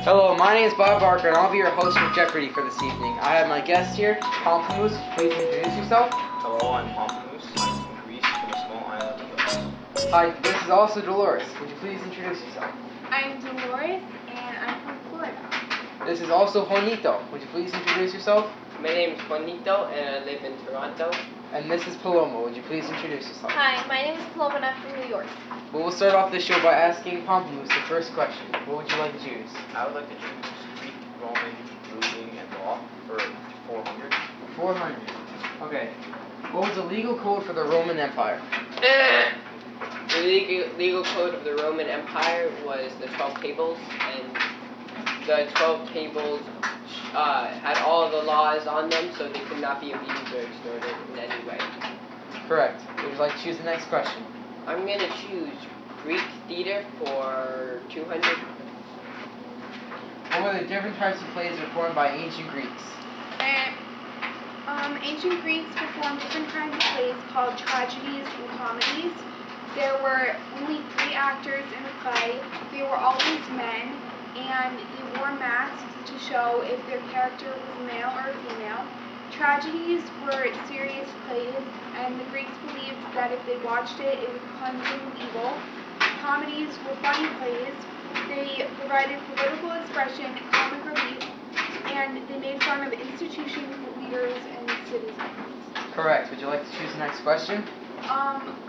Hello, my name is Bob Barker, and I'll be your host for Jeopardy for this evening. I have my guest here, Pomplamoose. Please introduce yourself. Hello, I'm Pomplamoose. I'm from Greece, from a small island of the West. Hi, this is also Dolores. Would you please introduce yourself? I'm Dolores, and I'm from Florida. This is also Juanito. Would you please introduce yourself? My name is Juanito, and I live in Toronto. And this is Paloma. Would you please introduce yourself? Hi, my name is Paloma and I'm from New York. Well, we'll start off the show by asking Pomplamoose the first question. What would you like to choose? I would like to choose Greek, Roman, ruling, and law for 400. 400. Okay. What was the legal code for the Roman Empire? The legal code of the Roman Empire was the 12 Tables, and the 12 Tables had all the laws on them, so they could not be abused or extorted in any way. Correct. Would you like to choose the next question? I'm going to choose Greek theater for 200. What were the different types of plays performed by ancient Greeks? Ancient Greeks performed different kinds of plays called tragedies and comedies. There were only 3 actors in the play. They were always men, and they wore masks to show if their character was male or female. Tragedies were serious plays, and the Greeks believed that if they watched it, it would cleanse them of evil. Comedies were funny plays. They provided political expression, comic relief, and they made fun of institutions, leaders, and citizens. Correct. Would you like to choose the next question?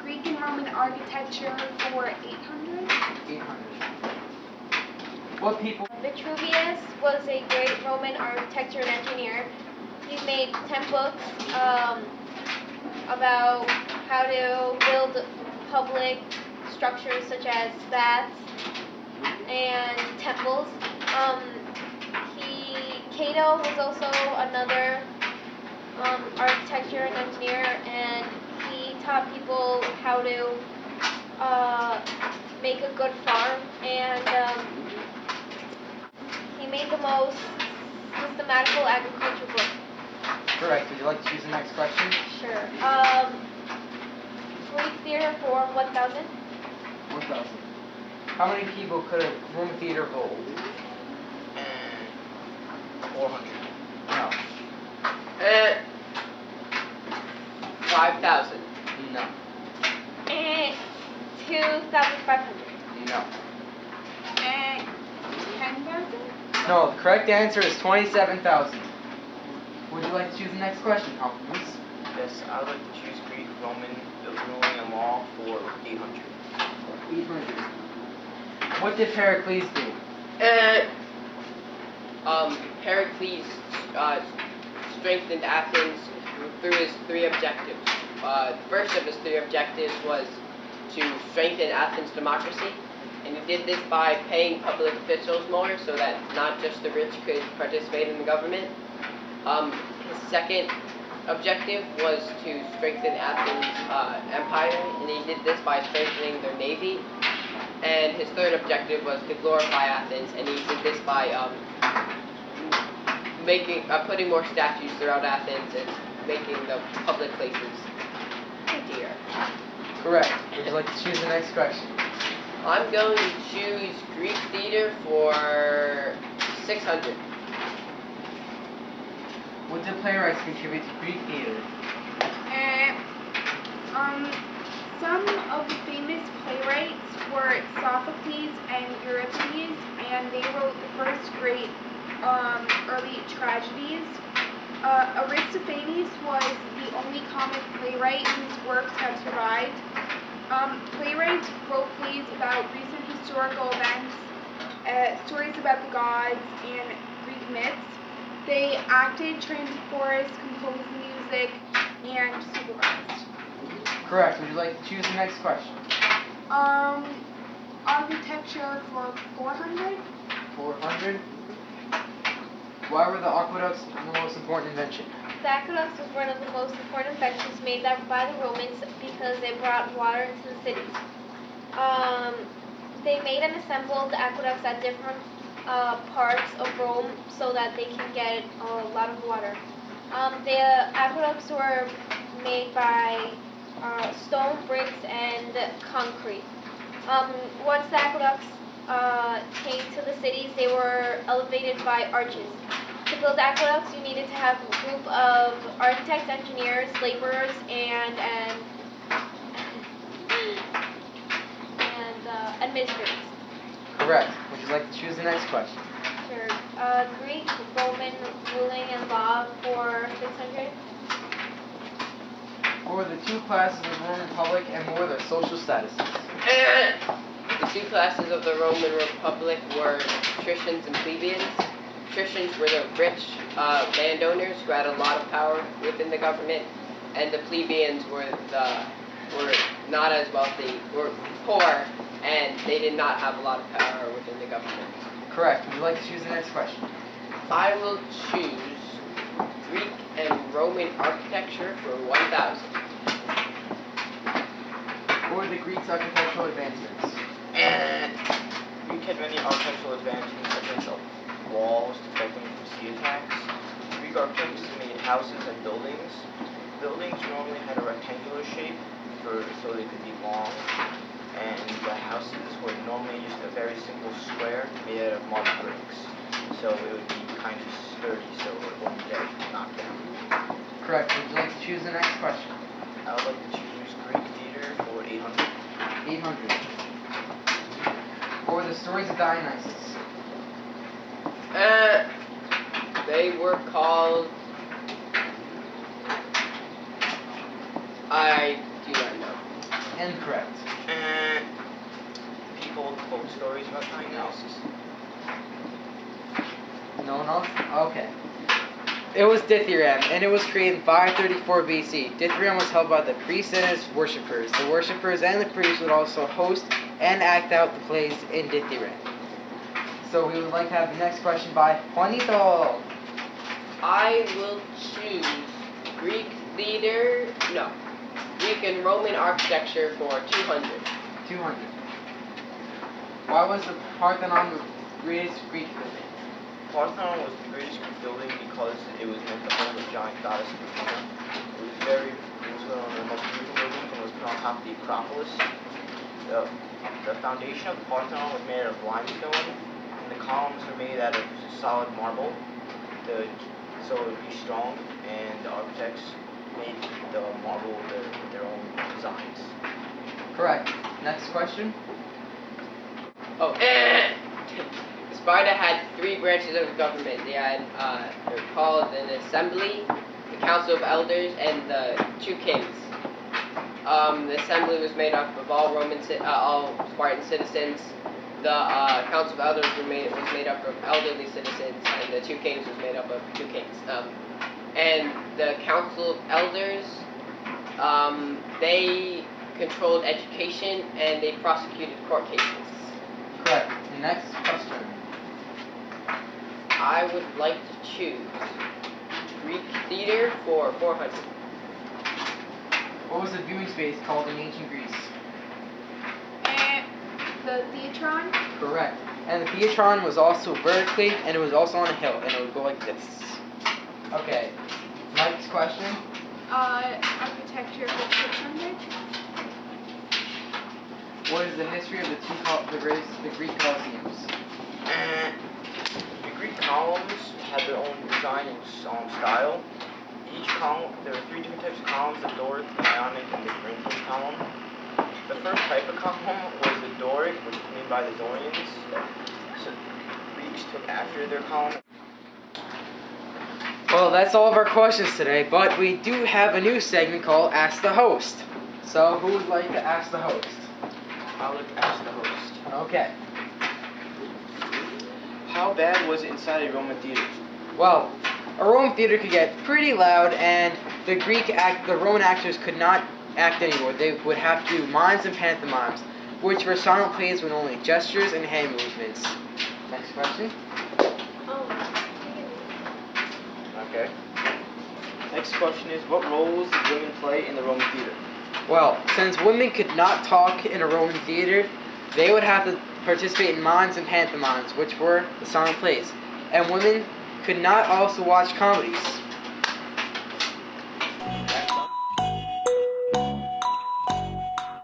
Greek and Roman architecture for 800. 800. What people... Vitruvius was a great Roman architecture and engineer. He made 10 books about how to build public structures such as baths and temples. Cato was also another architecture and engineer, and he taught people how to make a good farm, and he made the most systematical agriculture book. Correct. Would you like to choose the next question? Sure. Greek theater for 1,000. 1,000. How many people could a Roman theater hold? 400. No. 5,000. No. 2,500. No. 10,000. No, the correct answer is 27,000. Would you like to choose the next question, Pomplamoose? Yes, I would like to choose Greek, Roman, ruling, and law for 800. 800. What did Pericles do? Pericles strengthened Athens through his 3 objectives. The first of his 3 objectives was to strengthen Athens' democracy, and he did this by paying public officials more so that not just the rich could participate in the government. His second objective was to strengthen Athens' empire, and he did this by strengthening their navy. And his third objective was to glorify Athens, and he did this by putting more statues throughout Athens and making the public places prettier. Correct. Would you like to choose the next question? I'm going to choose Greek theater for 600. What did playwrights contribute to Greek theater? Some of the famous playwrights were Sophocles and Euripides, and they wrote the first great early tragedies. Aristophanes was the only comic playwright whose works have survived. Playwrights wrote plays about recent historical events, stories about the gods, and Greek myths. They acted, trained the chorus, composed music, and supervised. Correct. Would you like to choose the next question? Architecture for 400. 400. Why were the aqueducts the most important invention? The aqueducts was one of the most important inventions made by the Romans because they brought water into the cities. They made and assembled aqueducts at different parts of Rome so that they can get a lot of water. The aqueducts were made by stone, bricks, and concrete. Once the aqueducts came to the cities, they were elevated by arches. To build aqueducts, you needed to have a group of architects, engineers, laborers, and administrators. Correct. Would you like to choose the next question? Sure. Greek, Roman ruling and law for 600. What were the two classes of the Roman Republic and what were their social statuses? The two classes of the Roman Republic were patricians and plebeians. Patricians were the rich landowners who had a lot of power within the government, and the plebeians were not as wealthy, were poor, and they did not have a lot of power within the government. Correct. Would you like to choose the next question? I will choose Greek and Roman architecture for 1,000. What were the Greeks' architectural advancements? Greek had many architectural advancements such as walls to protect them from sea attacks. Greek architects made houses and buildings. Buildings normally had a rectangular shape so they could be long, and the houses were normally just a very simple square made out of mud bricks. So it would be kind of sturdy so it wouldn't get knocked down. Correct. Would you like to choose the next question? I would like to choose Greek theater for 800. 800. What were the stories of Dionysus? They were called. I do not know. Incorrect. People told stories about Dionysus. No one else? Okay. It was Dithyramb, and it was created in 534 BC. Dithyramb was held by the priests and his worshippers. The worshippers and the priests would also host and act out the plays in Dithyramb. So we would like to have the next question by Juanito. I will choose Greek and Roman architecture for 200. 200. Why was the Parthenon the greatest Greek building? Parthenon was the greatest Greek building because it was meant to hold the giant goddess Athena. It was one of the most beautiful buildings and was put on top of the Acropolis. The foundation of the Parthenon was made out of limestone, and the columns were made out of solid marble, so it would be strong, and the architects made the marble their own designs. Correct. Next question. Oh, Sparta had three branches of the government. They had, they were called an assembly, the council of elders, and the two kings. The assembly was made up of all Spartan citizens. The council of elders was made up of elderly citizens, and the two kings was made up of two kings. And the council of elders, they controlled education and they prosecuted court cases. Correct. Next question. I would like to choose Greek theater for 400. What was the viewing space called in ancient Greece? The Theatron. Correct. And the Theatron was also vertically, and it was also on a hill, and it would go like this. Okay. Next question. Architecture for 600. What is the history of the Greek Colosseums? The Greek columns had their own design and style. Each column, there were three different types of columns: the Doric, the Ionic, and the Corinthian column. The first type of column was the Doric, which was made by the Dorians. So the Greeks took after their column. Well, that's all of our questions today, but we do have a new segment called Ask the Host. So, who would like to ask the host? I would ask the host. Okay. How bad was it inside a Roman theater? Well, a Roman theater could get pretty loud, and the Roman actors could not act anymore. They would have to do mimes and pantomimes, which were silent plays with only gestures and hand movements. Next question. Okay. Next question is, what roles did women play in the Roman theater? Well, since women could not talk in a Roman theater, they would have to participate in mimes and pantomimes, which were the silent plays. And women could not also watch comedies.